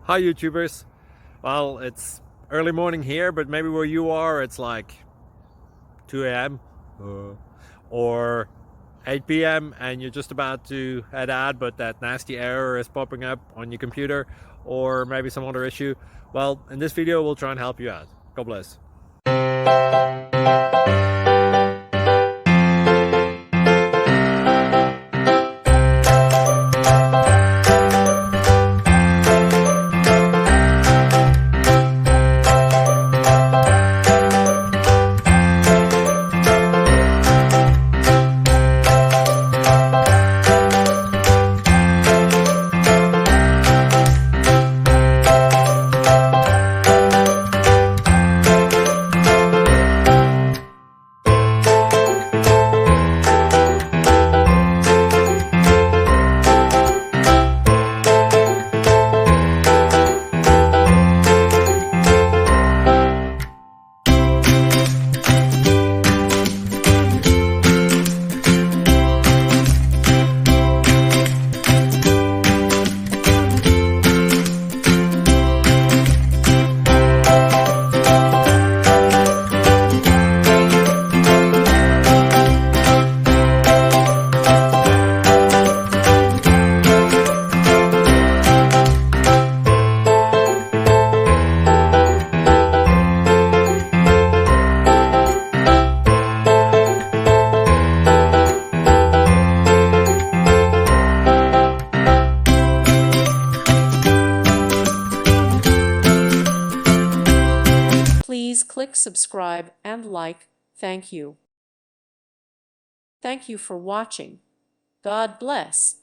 Hi YouTubers. Well, it's early morning here, but maybe where you are it's like 2 a.m. Or 8 p.m. and you're just about to head out, but that nasty error is popping up on your computer, or maybe some other issue. Well, in this video we'll try and help you out. God bless. Please click subscribe and like. Thank you. Thank you for watching. God bless.